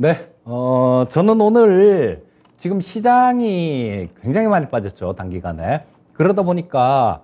네, 저는 오늘 지금 시장이 굉장히 많이 빠졌죠, 단기간에. 그러다 보니까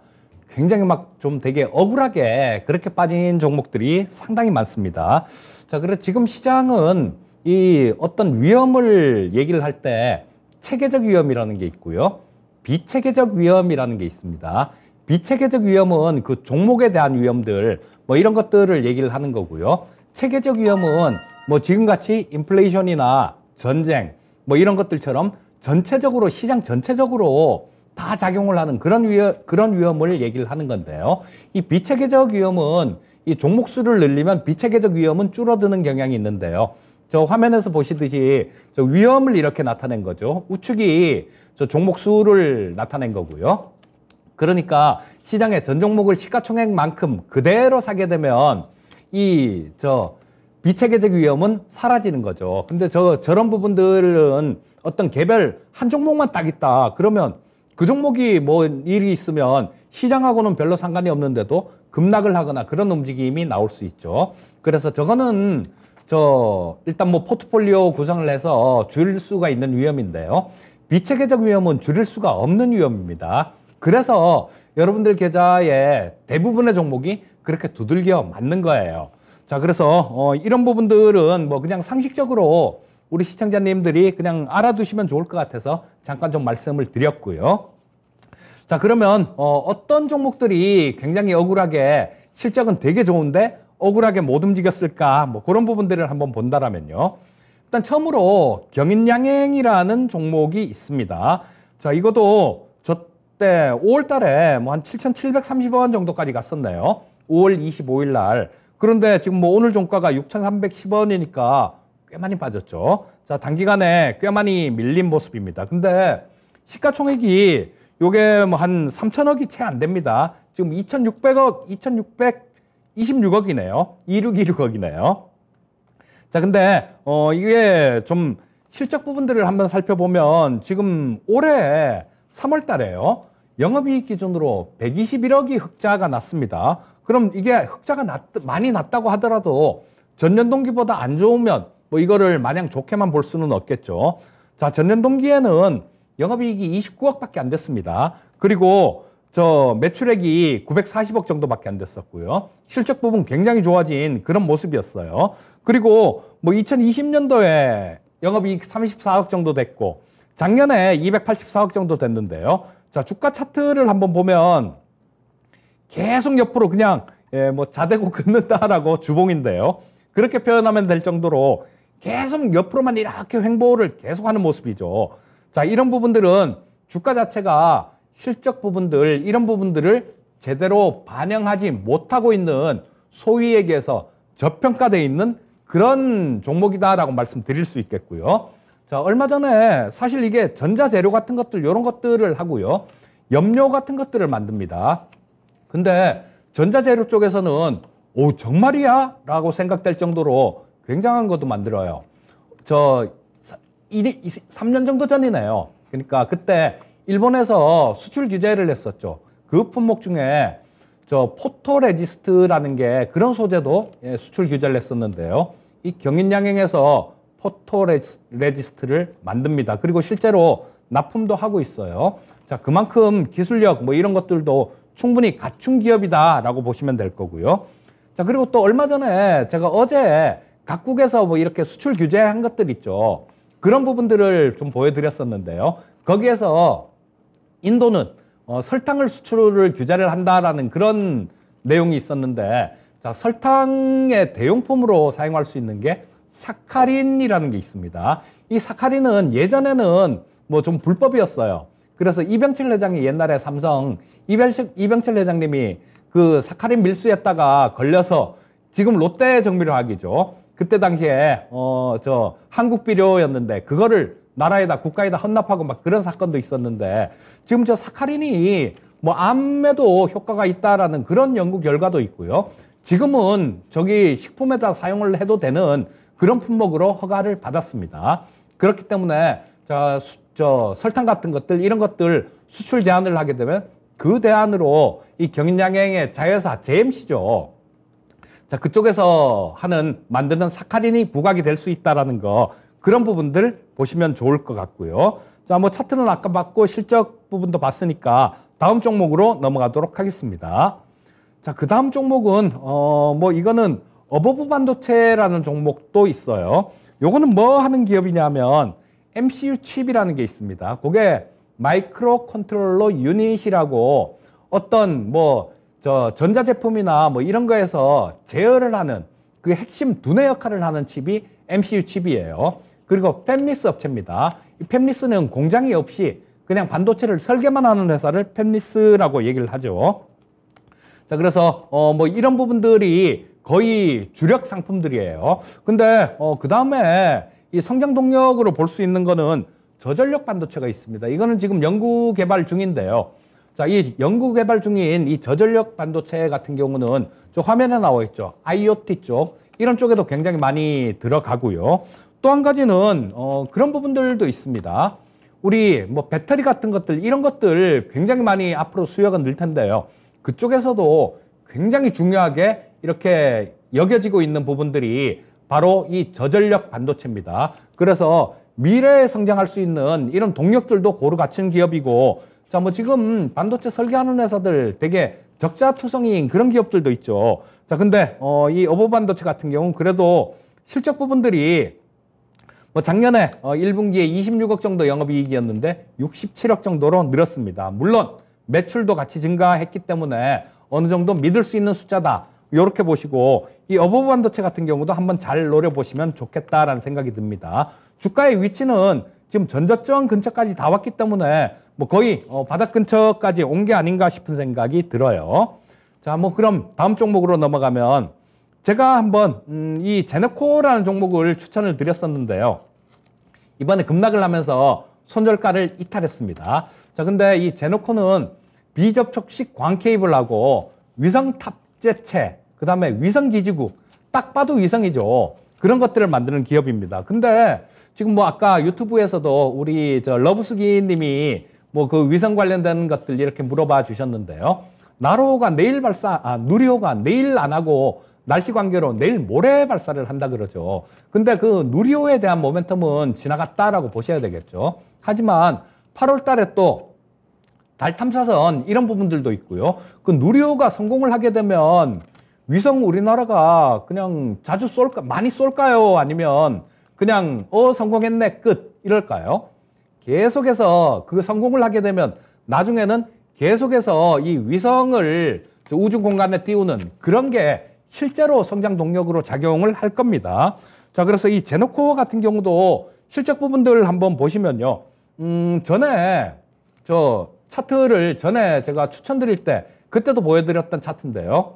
굉장히 막 좀 되게 억울하게 그렇게 빠진 종목들이 상당히 많습니다. 자, 그래서 지금 시장은 이 어떤 위험을 얘기를 할 때 체계적 위험이라는 게 있고요. 비체계적 위험이라는 게 있습니다. 비체계적 위험은 그 종목에 대한 위험들, 뭐 이런 것들을 얘기를 하는 거고요. 체계적 위험은 뭐 지금같이 인플레이션이나 전쟁 뭐 이런 것들처럼 전체적으로 시장 전체적으로 다 작용을 하는 그런 위험을 얘기를 하는 건데요. 이 비체계적 위험은 이 종목 수를 늘리면 비체계적 위험은 줄어드는 경향이 있는데요. 저 화면에서 보시듯이 저 위험을 이렇게 나타낸 거죠. 우측이 저 종목 수를 나타낸 거고요. 그러니까 시장의 전 종목을 시가총액만큼 그대로 사게 되면 이 비체계적 위험은 사라지는 거죠. 근데 저런 부분들은 어떤 개별 한 종목만 딱 있다 그러면 그 종목이 뭐 일이 있으면 시장하고는 별로 상관이 없는데도 급락을 하거나 그런 움직임이 나올 수 있죠. 그래서 저거는 일단 뭐 포트폴리오 구성을 해서 줄일 수가 있는 위험인데요. 비체계적 위험은 줄일 수가 없는 위험입니다. 그래서 여러분들 계좌의 대부분의 종목이 그렇게 두들겨 맞는 거예요. 자, 그래서 이런 부분들은 뭐 그냥 상식적으로 우리 시청자님들이 그냥 알아두시면 좋을 것 같아서 잠깐 좀 말씀을 드렸고요. 자, 그러면 어떤 종목들이 굉장히 억울하게 실적은 되게 좋은데 억울하게 못 움직였을까, 뭐 그런 부분들을 한번 본다라면요. 일단 처음으로 경인양행이라는 종목이 있습니다. 자, 이것도 저때 5월 달에 뭐 한 7,730원 정도까지 갔었네요. 5월 25일 날. 그런데 지금 뭐 오늘 종가가 6,310원이니까 꽤 많이 빠졌죠. 자, 단기간에 꽤 많이 밀린 모습입니다. 근데 시가총액이 요게 뭐 한 3천억이 채 안 됩니다. 지금 2,600억, 2,626억이네요. 2626억이네요. 자, 근데 이게 좀 실적 부분들을 한번 살펴보면 지금 올해 3월 달에요. 영업이익 기준으로 121억이 흑자가 났습니다. 그럼 이게 흑자가 많이 났다고 하더라도 전년 동기보다 안 좋으면 뭐 이거를 마냥 좋게만 볼 수는 없겠죠. 자, 전년 동기에는 영업이익이 29억밖에 안 됐습니다. 그리고 매출액이 940억 정도밖에 안 됐었고요. 실적 부분 굉장히 좋아진 그런 모습이었어요. 그리고 뭐 2020년도에 영업이익 34억 정도 됐고 작년에 284억 정도 됐는데요. 자, 주가 차트를 한번 보면 계속 옆으로 그냥 뭐 자대고 긋는다라고 주봉인데요. 그렇게 표현하면 될 정도로 계속 옆으로만 이렇게 횡보를 계속하는 모습이죠. 자, 이런 부분들은 주가 자체가 실적 부분들, 이런 부분들을 제대로 반영하지 못하고 있는 소위 얘기해서 저평가되어 있는 그런 종목이다라고 말씀드릴 수 있겠고요. 자, 얼마 전에 사실 이게 전자재료 같은 것들, 이런 것들을 하고요. 염료 같은 것들을 만듭니다. 근데 전자재료 쪽에서는 오, 정말이야? 라고 생각될 정도로 굉장한 것도 만들어요. 3년 정도 전이네요. 그러니까 그때 일본에서 수출 규제를 했었죠. 그 품목 중에 포토레지스트라는 게 그런 소재도 수출 규제를 했었는데요. 이 경인양행에서 포토레지스트를 만듭니다. 그리고 실제로 납품도 하고 있어요. 자, 그만큼 기술력 뭐 이런 것들도 충분히 갖춘 기업이다라고 보시면 될 거고요. 자, 그리고 또 얼마 전에 제가 어제 각국에서 뭐 이렇게 수출 규제한 것들 있죠. 그런 부분들을 좀 보여드렸었는데요. 거기에서 인도는 설탕을 수출을 규제를 한다라는 그런 내용이 있었는데, 자, 설탕의 대용품으로 사용할 수 있는 게 사카린이라는 게 있습니다. 이 사카린은 예전에는 뭐 좀 불법이었어요. 그래서 이병철 회장이 옛날에 삼성 이병철 회장님이 그 사카린 밀수했다가 걸려서 지금 롯데 정밀화학이죠. 그때 당시에 한국비료였는데 그거를 나라에다 국가에다 헌납하고 막 그런 사건도 있었는데 지금 사카린이 뭐 암에도 효과가 있다라는 그런 연구 결과도 있고요. 지금은 식품에다 사용을 해도 되는 그런 품목으로 허가를 받았습니다. 그렇기 때문에 설탕 같은 것들 이런 것들 수출 제한을 하게 되면 그 대안으로 이 경인양행의 자회사 JMC죠. 자, 그쪽에서 만드는 사카린이 부각이 될 수 있다라는 거, 그런 부분들 보시면 좋을 것 같고요. 자, 뭐 차트는 아까 봤고 실적 부분도 봤으니까 다음 종목으로 넘어가도록 하겠습니다. 자, 그 다음 종목은 뭐 이거는 어버브 반도체라는 종목도 있어요. 요거는 뭐 하는 기업이냐면 MCU 칩이라는 게 있습니다. 그게 마이크로 컨트롤러 유닛이라고 어떤 뭐 전자제품이나 뭐 이런 거에서 제어를 하는 그 핵심 두뇌 역할을 하는 칩이 MCU 칩이에요. 그리고 팹리스 업체입니다. 이 팹리스는 공장이 없이 그냥 반도체를 설계만 하는 회사를 팹리스라고 얘기를 하죠. 자, 그래서 뭐 이런 부분들이 거의 주력 상품들이에요. 근데 그 다음에 이 성장 동력으로 볼 수 있는 거는 저전력 반도체가 있습니다. 이거는 지금 연구 개발 중인데요. 자, 이 연구 개발 중인 이 저전력 반도체 같은 경우는 저 화면에 나와 있죠. IoT 쪽 이런 쪽에도 굉장히 많이 들어가고요. 또 한 가지는 그런 부분들도 있습니다. 우리 뭐 배터리 같은 것들 이런 것들 굉장히 많이 앞으로 수요가 늘 텐데요. 그쪽에서도 굉장히 중요하게 이렇게 여겨지고 있는 부분들이 바로 이 저전력 반도체입니다. 그래서 미래에 성장할 수 있는 이런 동력들도 고루 갖춘 기업이고, 자, 뭐 지금 반도체 설계하는 회사들 되게 적자투성이인 그런 기업들도 있죠. 자, 근데 이 어버브 반도체 같은 경우는 그래도 실적 부분들이 뭐 작년에 1분기에 26억 정도 영업이익이었는데 67억 정도로 늘었습니다. 물론 매출도 같이 증가했기 때문에 어느 정도 믿을 수 있는 숫자다. 이렇게 보시고 이 어버브 반도체 같은 경우도 한번 잘 노려보시면 좋겠다라는 생각이 듭니다. 주가의 위치는 지금 전저점 근처까지 다 왔기 때문에 뭐 거의 바닥 근처까지 온 게 아닌가 싶은 생각이 들어요. 자, 뭐 그럼 다음 종목으로 넘어가면 제가 한번 이 제네코라는 종목을 추천을 드렸었는데요. 이번에 급락을 하면서 손절가를 이탈했습니다. 자, 근데 이 제네코는 비접촉식 광 케이블하고 위성 탑재체, 그 다음에 위성 기지국, 딱 봐도 위성이죠. 그런 것들을 만드는 기업입니다. 근데 지금 뭐 아까 유튜브에서도 우리 러브수기 님이 뭐 그 위성 관련된 것들 이렇게 물어봐 주셨는데요. 나로호가 내일 누리호가 내일 안 하고 날씨 관계로 내일 모레 발사를 한다 그러죠. 근데 그 누리호에 대한 모멘텀은 지나갔다라고 보셔야 되겠죠. 하지만 8월 달에 또 달 탐사선 이런 부분들도 있고요. 그 누리호가 성공을 하게 되면 위성 우리나라가 그냥 자주 쏠까, 많이 쏠까요? 아니면 그냥 성공했네 끝 이럴까요? 계속해서 그 성공을 하게 되면 나중에는 계속해서 이 위성을 우주 공간에 띄우는 그런 게 실제로 성장 동력으로 작용을 할 겁니다. 자, 그래서 이 제네코 같은 경우도 실적 부분들을 한번 보시면요. 전에 차트를 전에 제가 추천드릴 때 그때도 보여드렸던 차트인데요.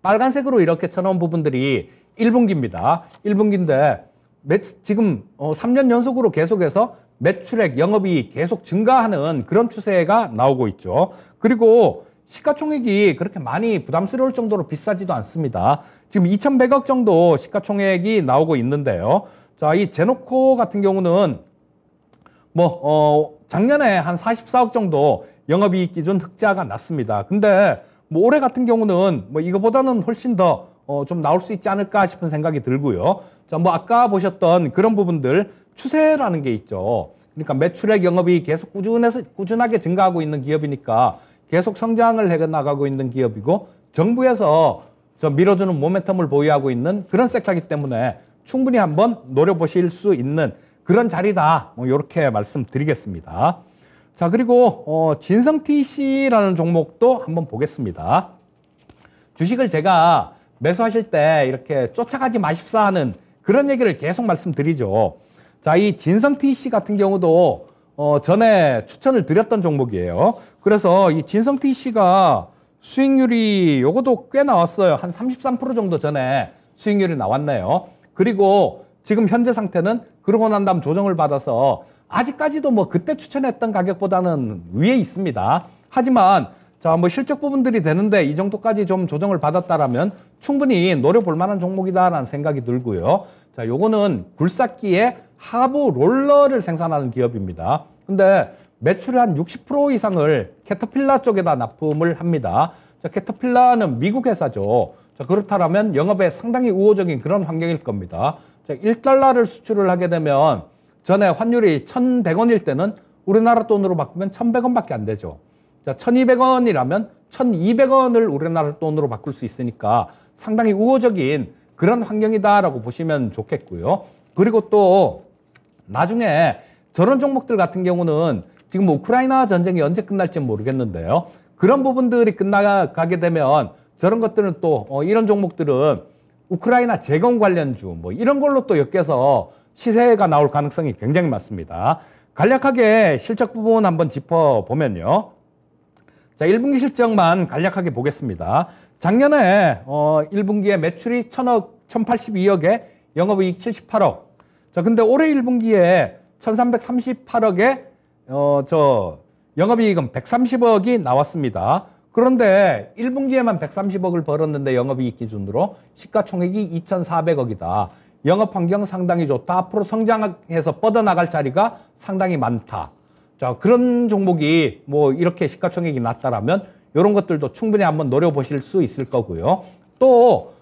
빨간색으로 이렇게 쳐놓은 부분들이 1분기입니다. 1분기인데 지금 3년 연속으로 계속해서 매출액, 영업이익 계속 증가하는 그런 추세가 나오고 있죠. 그리고 시가총액이 그렇게 많이 부담스러울 정도로 비싸지도 않습니다. 지금 2,100억 정도 시가총액이 나오고 있는데요. 자, 이 제네코 같은 경우는 작년에 한 44억 정도 영업이익 기준 흑자가 났습니다. 근데 뭐 올해 같은 경우는 뭐 이거보다는 훨씬 더 좀 나올 수 있지 않을까 싶은 생각이 들고요. 자, 뭐 아까 보셨던 그런 부분들 추세라는 게 있죠. 그러니까 매출액, 영업이 계속 꾸준하게 증가하고 있는 기업이니까 계속 성장을 해 나가고 있는 기업이고, 정부에서 밀어주는 모멘텀을 보유하고 있는 그런 섹터이기 때문에 충분히 한번 노려보실 수 있는 그런 자리다. 뭐 이렇게 말씀드리겠습니다. 자, 그리고 진성TC라는 종목도 한번 보겠습니다. 주식을 제가 매수하실 때 이렇게 쫓아가지 마십사 하는 그런 얘기를 계속 말씀드리죠. 자, 이 진성TC 같은 경우도 전에 추천을 드렸던 종목이에요. 그래서 이 진성TC가 수익률이 요것도 꽤 나왔어요. 한 33% 정도 전에 수익률이 나왔네요. 그리고 지금 현재 상태는 그러고 난 다음 조정을 받아서 아직까지도 뭐 그때 추천했던 가격보다는 위에 있습니다. 하지만 자, 뭐 실적 부분들이 되는데 이 정도까지 좀 조정을 받았다라면 충분히 노려볼 만한 종목이다라는 생각이 들고요. 자, 요거는 굴삭기에 하부 롤러를 생산하는 기업입니다. 근데 매출의 한 60% 이상을 캐터필라 쪽에다 납품을 합니다. 자, 캐터필라는 미국 회사죠. 자, 그렇다면 영업에 상당히 우호적인 그런 환경일 겁니다. 자, 1달러를 수출을 하게 되면 전에 환율이 1,100원일 때는 우리나라 돈으로 바꾸면 1,100원밖에 안 되죠. 자, 1,200원이라면 1,200원을 우리나라 돈으로 바꿀 수 있으니까 상당히 우호적인 그런 환경이다라고 보시면 좋겠고요. 그리고 또 나중에 저런 종목들 같은 경우는 지금 뭐 우크라이나 전쟁이 언제 끝날지 모르겠는데요. 그런 부분들이 끝나가게 되면 저런 것들은 또 이런 종목들은 우크라이나 재건 관련주 뭐 이런 걸로 또 엮여서 시세가 나올 가능성이 굉장히 많습니다. 간략하게 실적 부분 한번 짚어보면요. 자, 1분기 실적만 간략하게 보겠습니다. 작년에 1분기에 매출이 1,082억에 영업이익 78억. 자, 근데 올해 1분기에 1,338억에 영업이익은 130억이 나왔습니다. 그런데 1분기에만 130억을 벌었는데 영업이익 기준으로 시가총액이 2,400억이다. 영업환경 상당히 좋다. 앞으로 성장해서 뻗어나갈 자리가 상당히 많다. 자, 그런 종목이 뭐 이렇게 시가총액이 낮다라면 이런 것들도 충분히 한번 노려보실 수 있을 거고요. 또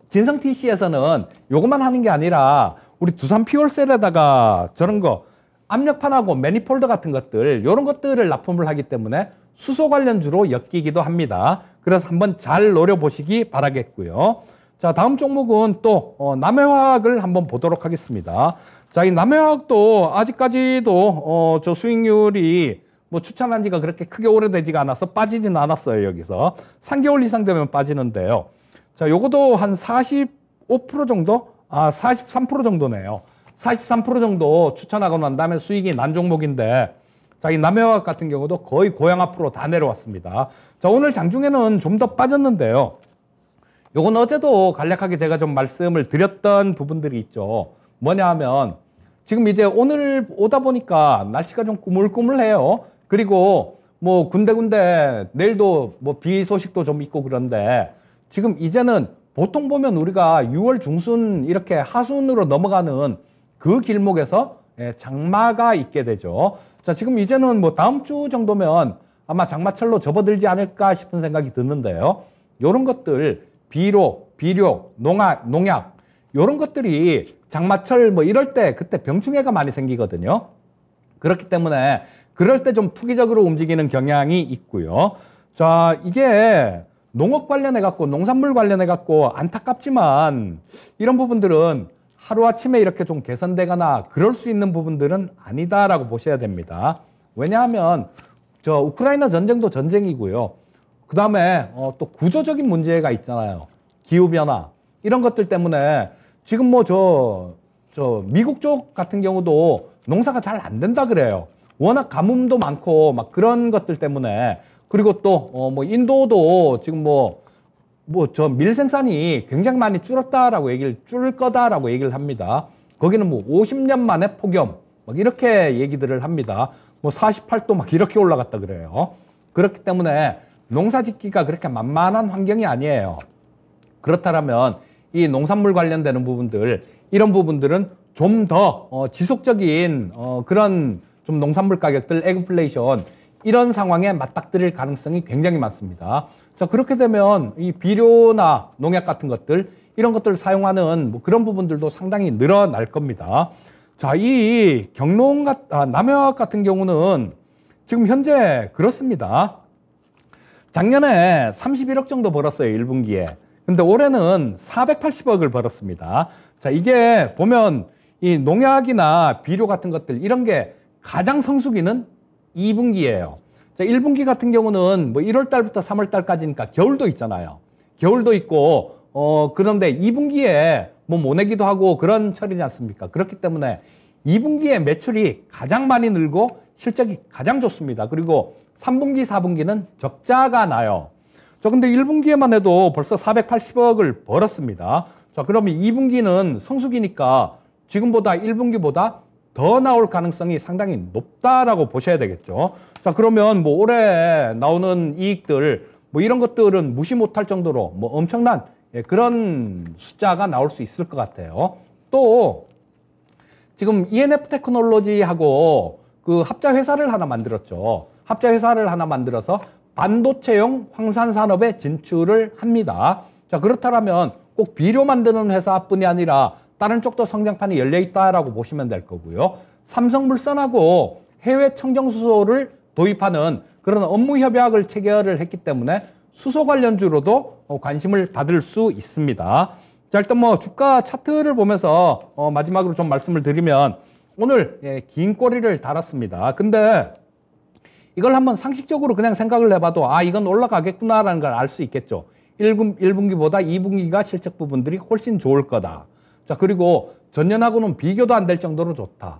진성 TC에서는 요것만 하는 게 아니라 우리 두산 퓨얼셀에다가 저런 거 압력판하고 매니폴드 같은 것들 이런 것들을 납품을 하기 때문에 수소 관련주로 엮이기도 합니다. 그래서 한번 잘 노려보시기 바라겠고요. 자, 다음 종목은 또 남해화학을 한번 보도록 하겠습니다. 자, 이 남해화학도 아직까지도 저 수익률이 뭐 추천한 지가 그렇게 크게 오래되지가 않아서 빠지지는 않았어요. 여기서 3개월 이상 되면 빠지는데요. 자, 요것도 한 45% 정도? 43% 정도네요. 43% 정도 추천하고 난 다음에 수익이 난 종목인데, 자, 이 남해화학 같은 경우도 거의 고양 앞으로 다 내려왔습니다. 자, 오늘 장중에는 좀 더 빠졌는데요. 요건 어제도 간략하게 제가 좀 말씀을 드렸던 부분들이 있죠. 뭐냐 하면 지금 이제 오늘 오다 보니까 날씨가 좀 꾸물꾸물해요. 그리고 뭐 군데군데 내일도 뭐 비 소식도 좀 있고 그런데 지금 이제는 보통 보면 우리가 6월 중순 이렇게 하순으로 넘어가는 그 길목에서 장마가 있게 되죠. 자, 지금 이제는 뭐 다음 주 정도면 아마 장마철로 접어들지 않을까 싶은 생각이 드는데요. 요런 것들 비료, 농약 요런 것들이 장마철 뭐 이럴 때 그때 병충해가 많이 생기거든요. 그렇기 때문에 그럴 때 좀 투기적으로 움직이는 경향이 있고요. 자, 이게 농업 관련해 갖고 농산물 관련해 갖고 안타깝지만 이런 부분들은 하루아침에 이렇게 좀 개선되거나 그럴 수 있는 부분들은 아니다라고 보셔야 됩니다. 왜냐하면 저 우크라이나 전쟁도 전쟁이고요. 그 다음에 또 구조적인 문제가 있잖아요. 기후변화 이런 것들 때문에 지금 뭐 저 미국 쪽 같은 경우도 농사가 잘 안 된다 그래요. 워낙 가뭄도 많고 막 그런 것들 때문에. 그리고 또 뭐 인도도 지금 뭐 저 밀 생산이 굉장히 많이 줄었다라고 줄을 거다라고 얘기를 합니다. 거기는 뭐 50년 만에 폭염 막 이렇게 얘기들을 합니다. 뭐 48도 막 이렇게 올라갔다 그래요. 그렇기 때문에 농사 짓기가 그렇게 만만한 환경이 아니에요. 그렇다면 이 농산물 관련되는 부분들 이런 부분들은 좀 더 지속적인 그런 좀 농산물 가격들 에그플레이션 이런 상황에 맞닥뜨릴 가능성이 굉장히 많습니다. 자, 그렇게 되면 이 비료나 농약 같은 것들 이런 것들을 사용하는 뭐 그런 부분들도 상당히 늘어날 겁니다. 자, 이 남해화학 같은 경우는 지금 현재 그렇습니다. 작년에 31억 정도 벌었어요, 1분기에. 근데 올해는 480억을 벌었습니다. 자, 이게 보면 이 농약이나 비료 같은 것들 이런 게 가장 성수기는 2분기예요. 자, 1분기 같은 경우는 뭐 1월 달부터 3월 달까지니까 겨울도 있잖아요. 겨울도 있고 그런데 2분기에 뭐 모내기도 하고 그런 철이지 않습니까? 그렇기 때문에 2분기에 매출이 가장 많이 늘고 실적이 가장 좋습니다. 그리고 3분기, 4분기는 적자가 나요. 자, 근데 1분기에만 해도 벌써 480억을 벌었습니다. 자, 그러면 2분기는 성수기니까 지금보다 1분기보다 더 나올 가능성이 상당히 높다라고 보셔야 되겠죠. 자, 그러면 뭐 올해 나오는 이익들 뭐 이런 것들은 무시 못할 정도로 뭐 엄청난 그런 숫자가 나올 수 있을 것 같아요. 또 지금 ENF 테크놀로지하고 그 합자 회사를 하나 만들었죠. 합자 회사를 하나 만들어서 반도체용 황산 산업에 진출을 합니다. 자, 그렇다면 꼭 비료 만드는 회사뿐이 아니라 다른 쪽도 성장판이 열려 있다라고 보시면 될 거고요. 삼성물산하고 해외 청정수소를 도입하는 그런 업무 협약을 체결을 했기 때문에 수소 관련주로도 관심을 받을 수 있습니다. 자, 일단 뭐 주가 차트를 보면서 마지막으로 좀 말씀을 드리면 오늘 긴 꼬리를 달았습니다. 근데 이걸 한번 상식적으로 그냥 생각을 해봐도 아, 이건 올라가겠구나라는 걸 알 수 있겠죠. 1분기보다 2분기가 실적 부분들이 훨씬 좋을 거다. 자, 그리고 전년하고는 비교도 안 될 정도로 좋다.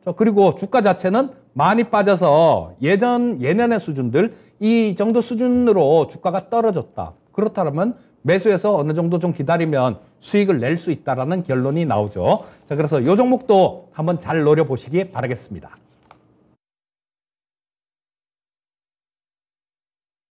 자, 그리고 주가 자체는 많이 빠져서 예년의 수준들, 이 정도 수준으로 주가가 떨어졌다. 그렇다면 매수해서 어느 정도 좀 기다리면 수익을 낼 수 있다라는 결론이 나오죠. 자, 그래서 이 종목도 한번 잘 노려보시기 바라겠습니다.